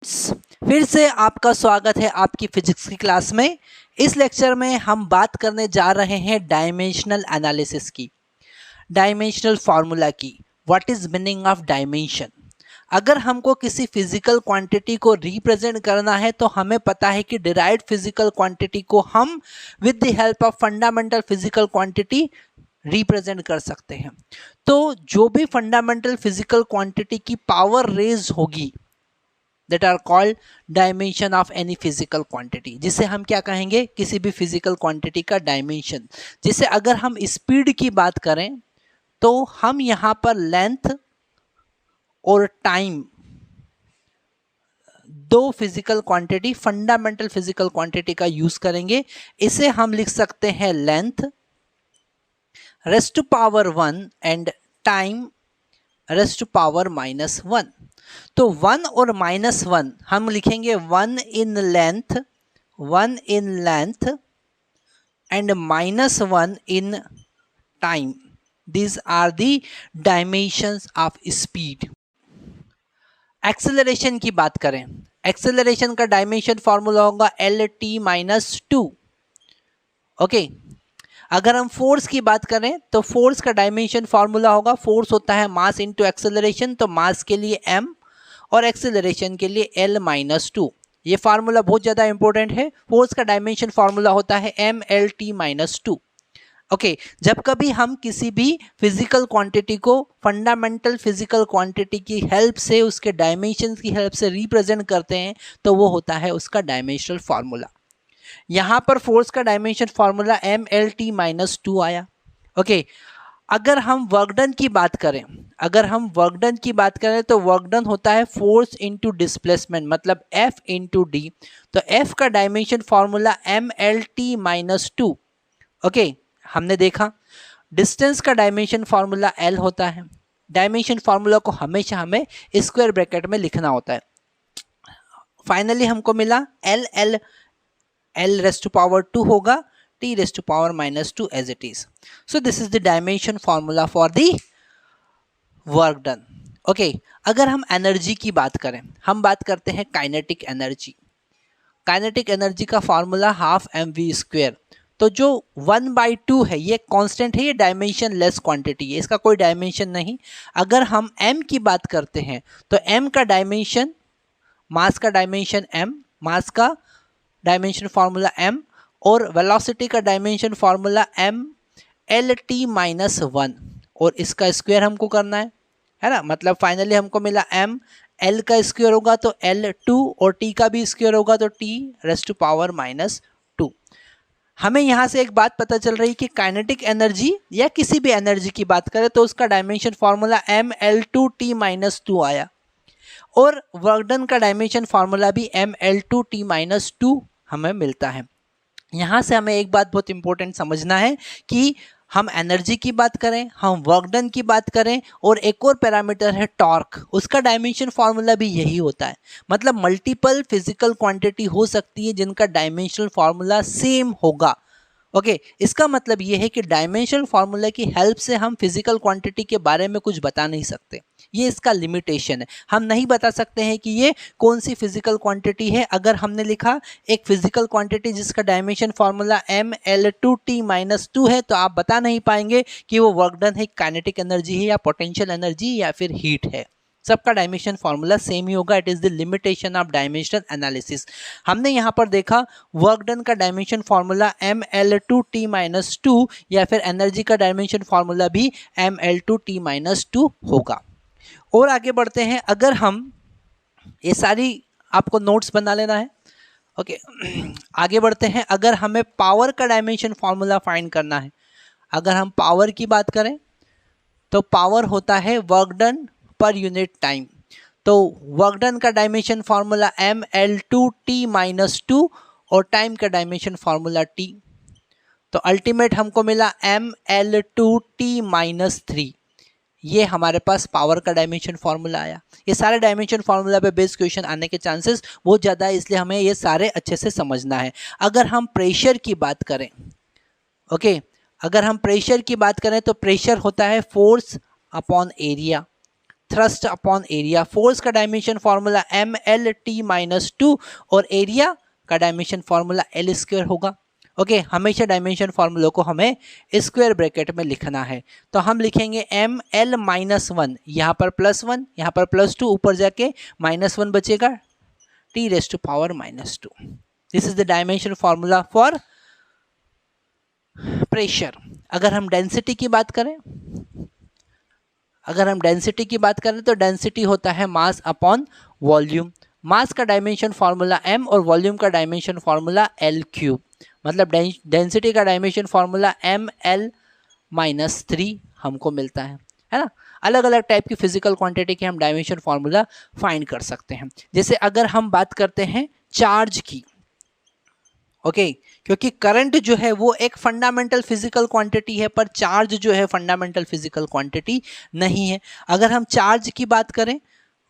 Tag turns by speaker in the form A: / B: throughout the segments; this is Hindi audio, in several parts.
A: स्टूडेंट्स, फिर से आपका स्वागत है आपकी फिजिक्स की क्लास में। इस लेक्चर में हम बात करने जा रहे हैं डायमेंशनल एनालिसिस की, डायमेंशनल फार्मूला की। What is meaning of dimension? अगर हमको किसी फिजिकल क्वांटिटी को रिप्रेजेंट करना है तो हमें पता है कि डिराइव्ड फिजिकल क्वांटिटी को हम with the help of fundamental physical quantity represent कर सकते हैं। तो जो भी फंडामेंटल फिजिकल क्वांटिटी की पावर रेज होगी that are called dimension of any physical quantity, जिसे हम क्या कहेंगे, किसी भी फिजिकल क्वांटिटी का डायमेंशन। जिसे अगर हम स्पीड की बात करें तो हम यहाँ पर लेंथ और टाइम, दो physical quantity, fundamental physical quantity का यूज करेंगे। इसे हम लिख सकते हैं length raise to power 1 and time raise to power -1। तो 1 और -1 हम लिखेंगे 1 in length and -1 in time. These are the dimensions of speed. Acceleration की बात करें, एक्सेलरेशन का डायमेंशन फॉर्मूला होगा LT-2। ओके, अगर हम फोर्स की बात करें तो फोर्स का डायमेंशन फॉर्मूला होगा, फोर्स होता है मास इंटू एक्सेलरेशन, तो मास के लिए m और एक्सेलरेशन के लिए L-2। ये फार्मूला बहुत ज़्यादा इंपॉर्टेंट है। फोर्स का डायमेंशन फार्मूला होता है mLT-2। ओके, जब कभी हम किसी भी फिजिकल क्वांटिटी को फंडामेंटल फिजिकल क्वांटिटी की हेल्प से, उसके डायमेंशन की हेल्प से रिप्रेजेंट करते हैं तो वो होता है उसका डायमेंशनल फार्मूला। यहाँ पर फोर्स का डायमेंशन फार्मूला mLT-2 आया। ओके, अगर हम वर्क डन की बात करें, तो वर्क डन होता है फोर्स इंटू डिस्प्लेसमेंट, मतलब F इंटू डी। तो F का डायमेंशन फार्मूला mLT-2। ओके, हमने देखा डिस्टेंस का डायमेंशन फार्मूला L होता है। डायमेंशन फार्मूला को हमेशा हमें स्क्वायर ब्रैकेट में लिखना होता है। फाइनली हमको मिला L raised to power 2 होगा, T raised to power -2 as it is. So this is the dimension formula for the work done. Okay, अगर हम एनर्जी की बात करें, हम बात करते हैं काइनेटिक एनर्जी। काइनेटिक एनर्जी का फार्मूला हाफ mv²। तो जो 1/2 है ये कांस्टेंट है, ये डायमेंशन लेस क्वांटिटी है, इसका कोई डायमेंशन नहीं। अगर हम m की बात करते हैं तो m का डायमेंशन, मास का डायमेंशन m, मास का डायमेंशन फार्मूला m, और वेलोसिटी का डायमेंशन फार्मूला mLT-1, और इसका स्क्वायर हमको करना है ना। मतलब फाइनली हमको मिला m, l का स्क्वायर होगा तो L2 और t का भी स्क्वायर होगा तो t raised to power -2। हमें यहाँ से एक बात पता चल रही कि काइनेटिक एनर्जी या किसी भी एनर्जी की बात करें तो उसका डायमेंशन फार्मूला mL2T-2 आया, और वर्क डन का डायमेंशन फार्मूला भी mL2T-2 हमें मिलता है। यहाँ से हमें एक बात बहुत इंपॉर्टेंट समझना है कि हम एनर्जी की बात करें, हम वर्क डन की बात करें, और एक और पैरामीटर है टॉर्क, उसका डायमेंशन फार्मूला भी यही होता है। मतलब मल्टीपल फिजिकल क्वांटिटी हो सकती है जिनका डायमेंशनल फार्मूला सेम होगा। ओके, इसका मतलब ये है कि डायमेंशनल फार्मूला की हेल्प से हम फिजिकल क्वांटिटी के बारे में कुछ बता नहीं सकते, ये इसका लिमिटेशन है। हम नहीं बता सकते हैं कि ये कौन सी फिजिकल क्वांटिटी है। अगर हमने लिखा एक फिजिकल क्वांटिटी जिसका डायमेंशन फार्मूला mL2T-2 है तो आप बता नहीं पाएंगे कि वो वर्क डन है, काइनेटिक एनर्जी है, या पोटेंशियल एनर्जी, या फिर हीट है। सबका डायमेंशन फार्मूला सेम ही होगा। It is the limitation of dimensional analysis. हमने यहाँ पर देखा वर्क डन का डायमेंशन फार्मूला mL2T-2, या फिर एनर्जी का डायमेंशन फार्मूला भी mL2T-2 होगा। और आगे बढ़ते हैं, अगर हम ये सारी आपको नोट्स बना लेना है। ओके, आगे बढ़ते हैं। अगर हमें पावर का डायमेंशन फार्मूला फाइंड करना है, अगर हम पावर की बात करें तो पावर होता है work done per unit time. तो वर्क डन का डायमेंशन फार्मूला mL2T-2 और टाइम का डायमेंशन फार्मूला T। तो अल्टीमेट हमको मिला mL2T-3। ये हमारे पास पावर का डायमेंशन फार्मूला आया। ये सारे डायमेंशन फार्मूला पे बेस्ड क्वेश्चन आने के चांसेस बहुत ज़्यादा है, इसलिए हमें ये सारे अच्छे से समझना है। अगर हम प्रेशर की बात करें, ओके, अगर हम प्रेशर की बात करें तो प्रेशर होता है force upon area. Thrust upon area. Force का डायमेंशन फॉर्मूला MLT-2 और एरिया का डायमेंशन फॉर्मूला L स्क्वायर होगा। ओके, हमेशा डायमेंशन फॉर्मूलों को हमें स्क्वायर ब्रैकेट में लिखना है। तो हम लिखेंगे ML-1, यहाँ पर +1, यहाँ पर +2, ऊपर जाके -1 बचेगा, T⁻²। This is the dimension formula for pressure. अगर हम डेंसिटी की बात करें, तो डेंसिटी होता है मास अपॉन वॉल्यूम। मास का डायमेंशन फॉर्मूला m और वॉल्यूम का डायमेंशन फॉर्मूला L3, मतलब डेंसिटी का डायमेंशन फॉर्मूला ML-3 हमको मिलता है ना। अलग अलग टाइप की फिजिकल क्वांटिटी के हम डायमेंशन फॉर्मूला फाइंड कर सकते हैं। जैसे अगर हम बात करते हैं चार्ज की, ओके, क्योंकि करंट जो है वो एक फंडामेंटल फिजिकल क्वांटिटी है, पर चार्ज जो है फंडामेंटल फिजिकल क्वांटिटी नहीं है। अगर हम चार्ज की बात करें,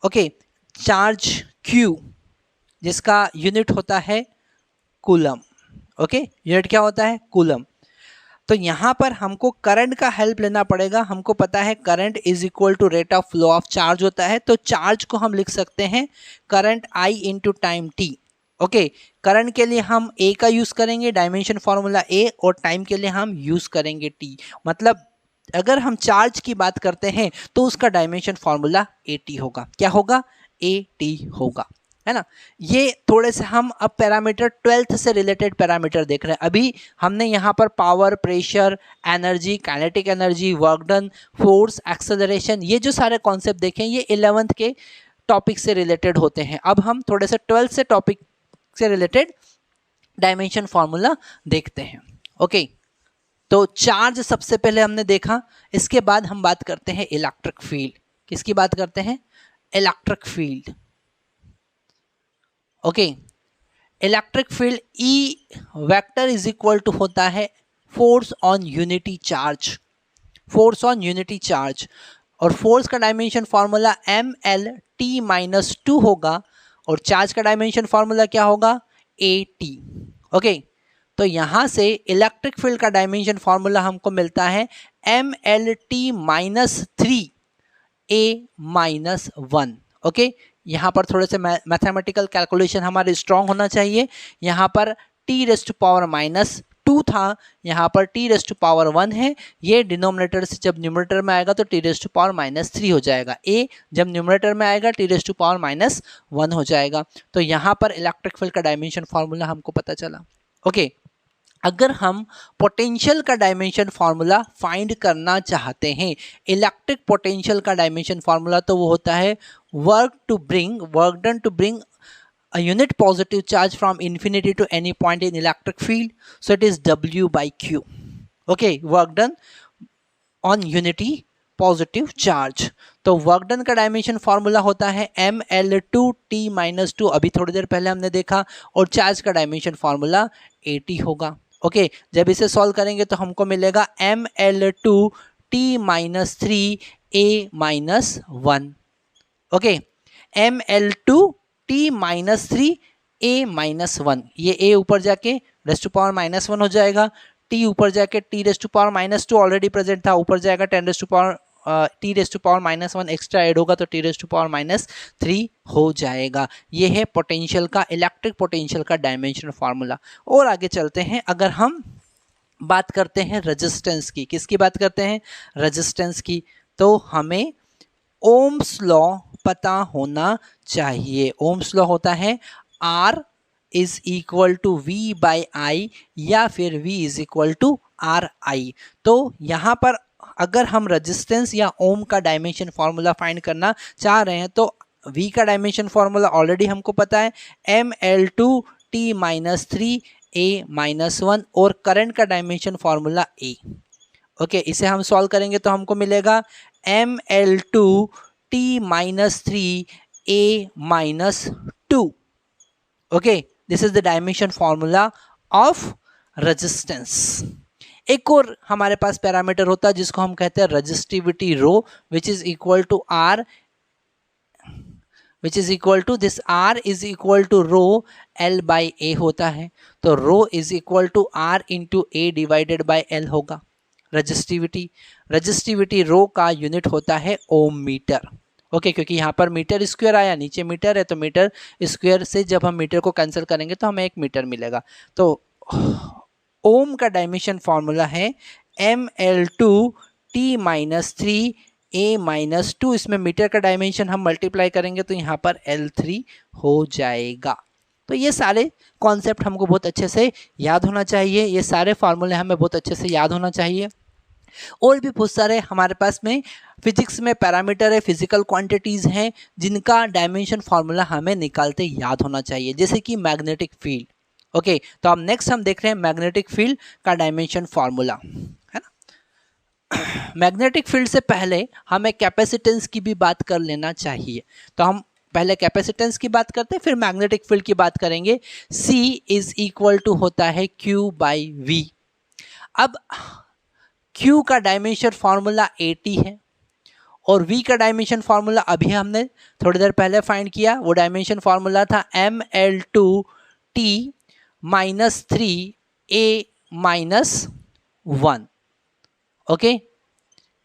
A: ओके, चार्ज Q जिसका यूनिट होता है कूलम, ओके, यूनिट क्या होता है? कूलम। तो यहाँ पर हमको करंट का हेल्प लेना पड़ेगा। हमको पता है current is equal to rate of flow of charge होता है, तो चार्ज को हम लिख सकते हैं current I into time T। Okay, current के लिए हम A का यूज करेंगे, डायमेंशन फॉर्मूला A, और टाइम के लिए हम यूज करेंगे T। मतलब अगर हम चार्ज की बात करते हैं तो उसका डायमेंशन फॉर्मूला AT होगा। क्या होगा? AT होगा, है ना। ये थोड़े से हम अब पैरामीटर 12th से रिलेटेड पैरामीटर देख रहे हैं। अभी हमने यहाँ पर power, pressure, energy, kinetic energy, work done, force, acceleration, ये जो सारे कॉन्सेप्ट देखे ये 11th के टॉपिक से रिलेटेड होते हैं। अब हम थोड़े से 12th से टॉपिक से रिलेटेड डायमेंशन फॉर्मूला देखते हैं। ओके, तो चार्ज सबसे पहले हमने देखा, इसके बाद हम बात करते हैं इलेक्ट्रिक फील्ड। किसकी बात करते हैं? Electric field. Okay, electric field E vector is equal to होता है force on unity charge, force on unity charge, और फोर्स का डायमेंशन फॉर्मूला MLT-2 होगा, और चार्ज का डायमेंशन फॉर्मूला क्या होगा? AT। ओके, तो यहां से इलेक्ट्रिक फील्ड का डायमेंशन फॉर्मूला हमको मिलता है MLT-3 A-1। ओके, यहाँ पर थोड़े से मैथमेटिकल कैलकुलेशन हमारे स्ट्रांग होना चाहिए। यहाँ पर T⁻² था, यहाँ पर T⁻1 है। ये डिनोमिनेटर से जब न्यूमरेटर में आएगा तो T⁻³ हो जाएगा। A जब न्यूमरेटर में आएगा T⁻1 हो जाएगा। तो यहाँ पर इलेक्ट्रिक फील्ड का डायमेंशन फॉर्मूला हमको पता चला। ओके, अगर हम पोटेंशियल का डायमेंशन फार्मूला फाइंड करना चाहते हैं, इलेक्ट्रिक पोटेंशियल का डायमेंशन फार्मूला, तो वो होता है work done to bring a unit positive charge from infinity to any point in electric field, so it is W by Q. Okay, work done on unity positive charge. तो वर्क डन का डायमेंशन फॉर्मूला होता है ML2T-2, अभी थोड़ी देर पहले हमने देखा, और चार्ज का डायमेंशन फॉर्मूला AT होगा। ओके, जब इसे सॉल्व करेंगे तो हमको मिलेगा ML2T-3 A-1। Okay, ML2T-3 A-1, ये A ऊपर जाके (10⁻⁻1) हो जाएगा, T ऊपर जाके T⁻², ऑलरेडी प्रेजेंट था, ऊपर जाएगा T⁻1 एक्स्ट्रा ऐड होगा तो T⁻³ हो जाएगा। ये है पोटेंशियल का, इलेक्ट्रिक पोटेंशियल का डायमेंशन फार्मूला। और आगे चलते हैं, अगर हम बात करते हैं रेजिस्टेंस की, किसकी बात करते हैं? रेजिस्टेंस की। तो हमें ओम्स लॉ पता होना चाहिए। ओम्स लॉ होता है R is equal to V by I, या फिर V is equal to RI। तो यहाँ पर अगर हम रेजिस्टेंस या ओम का डायमेंशन फॉर्मूला फाइंड करना चाह रहे हैं तो V का डायमेंशन फॉर्मूला ऑलरेडी हमको पता है ML2T-3 A-1, और करंट का डायमेंशन फॉर्मूला A। ओके, इसे हम सॉल्व करेंगे तो हमको मिलेगा ML2T-3 A-2। Okay, this is the dimension formula of resistance. एक और हमारे पास पैरामीटर होता है जिसको हम कहते हैं resistivity rho, which is equal to R, which is equal to this R is equal to rho L by A होता है। तो rho is equal to R into A divided by L होगा। रेजिस्टिविटी रो का यूनिट होता है ओम मीटर। ओके क्योंकि यहाँ पर मीटर स्क्वायर आया, नीचे मीटर है, तो मीटर स्क्वायर से जब हम मीटर को कैंसिल करेंगे तो हमें 1 मीटर मिलेगा। तो ओम का डायमेंशन फॉर्मूला है ml2t-3a-2। इसमें मीटर का डायमेंशन हम मल्टीप्लाई करेंगे तो यहाँ पर L3 हो जाएगा। तो ये सारे कॉन्सेप्ट हमको बहुत अच्छे से याद होना चाहिए, ये सारे फार्मूले हमें बहुत अच्छे से याद होना चाहिए। और भी बहुत सारे हमारे पास में फिजिक्स में पैरामीटर है, फिजिकल क्वांटिटीज़ हैं जिनका डायमेंशन फार्मूला हमें निकालते याद होना चाहिए, जैसे कि मैग्नेटिक फील्ड। ओके तो अब नेक्स्ट हम देख रहे हैं मैग्नेटिक फील्ड का डायमेंशन फार्मूला, है ना। मैग्नेटिक फील्ड से पहले हमें कैपेसिटेंस की भी बात कर लेना चाहिए। तो हम पहले कैपेसिटेंस की बात करते हैं, फिर मैग्नेटिक फील्ड की बात करेंगे। C इज इक्वल टू होता है Q/V। अब Q का डायमेंशन फार्मूला 80 है और V का डायमेंशन फार्मूला अभी हमने थोड़ी देर पहले फाइंड किया, वो डायमेंशन फार्मूला था ml2t-3a-1। ओके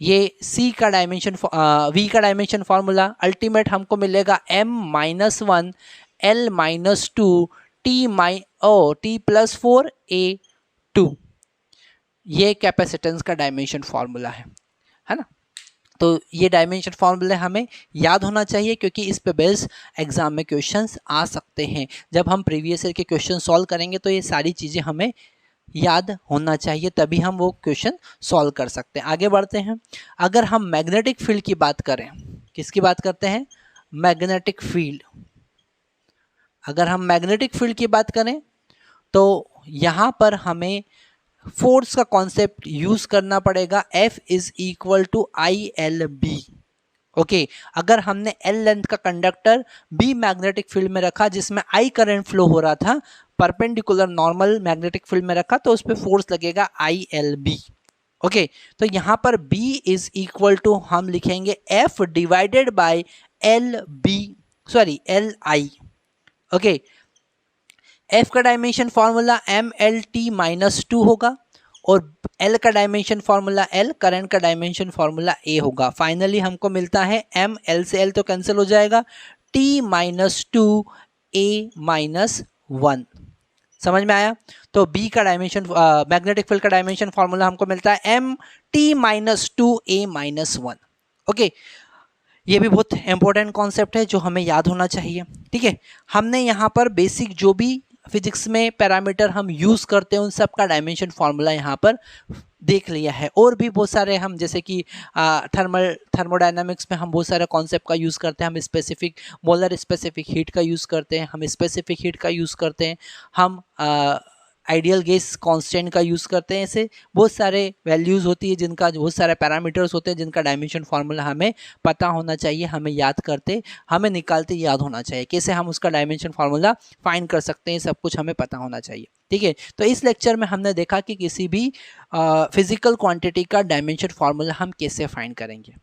A: ये C का डायमेंशन V का डायमेंशन फार्मूला अल्टीमेट हमको मिलेगा m-1 l-2 t+4a2। ये कैपेसिटेंस का डायमेंशन फार्मूला है ना। तो ये डायमेंशन फार्मूले हमें याद होना चाहिए क्योंकि इस पे बेस्ड एग्जाम में क्वेश्चंस आ सकते हैं। जब हम प्रीवियस ईयर के क्वेश्चन सॉल्व करेंगे तो ये सारी चीज़ें हमें याद होना चाहिए, तभी हम वो क्वेश्चन सॉल्व कर सकते हैं। आगे बढ़ते हैं। अगर हम मैग्नेटिक फील्ड की बात करें, किसकी बात करते हैं? Magnetic field. अगर हम मैग्नेटिक फील्ड की बात करें तो यहाँ पर हमें फोर्स का कॉन्सेप्ट यूज करना पड़ेगा। F is equal to ILB। Okay अगर हमने L लेंथ का कंडक्टर B मैग्नेटिक फील्ड में रखा जिसमें I करंट फ्लो हो रहा था, परपेंडिकुलर नॉर्मल मैग्नेटिक फील्ड में रखा, तो उस पर फोर्स लगेगा ILB। ओके तो यहाँ पर B इज इक्वल टू हम लिखेंगे F divided by LI। Okay F का डायमेंशन फार्मूला mlt-2 होगा और L का डायमेंशन फार्मूला L, करंट का डायमेंशन फार्मूला A होगा। फाइनली हमको मिलता है m, L से L तो कैंसिल हो जाएगा, t-2 a-1। समझ में आया? तो B का डायमेंशन मैग्नेटिक फील्ड का डायमेंशन फार्मूला हमको मिलता है m-t-2 a-1। ओके ये भी बहुत इंपॉर्टेंट कॉन्सेप्ट है जो हमें याद होना चाहिए। ठीक है हमने यहाँ पर बेसिक जो भी फिजिक्स में पैरामीटर हम यूज़ करते हैं उन सब का डायमेंशन फार्मूला यहाँ पर देख लिया है। और भी बहुत सारे हम जैसे कि थर्मोडायनामिक्स में हम बहुत सारे कॉन्सेप्ट का यूज़ करते हैं। हम स्पेसिफिक मोलर स्पेसिफिक हीट का यूज़ करते हैं, हम स्पेसिफिक हीट का यूज़ करते हैं, हम आइडियल गैस कांस्टेंट का यूज़ करते हैं। ऐसे बहुत सारे वैल्यूज़ होती है जिनका, बहुत सारे पैरामीटर्स होते हैं जिनका डायमेंशन फार्मूला हमें पता होना चाहिए, हमें याद करते, हमें निकालते याद होना चाहिए। कैसे हम उसका डायमेंशन फार्मूला फाइंड कर सकते हैं, सब कुछ हमें पता होना चाहिए। ठीक है तो इस लेक्चर में हमने देखा कि किसी भी फिजिकल क्वांटिटी का डायमेंशन फार्मूला हम कैसे फाइंड करेंगे।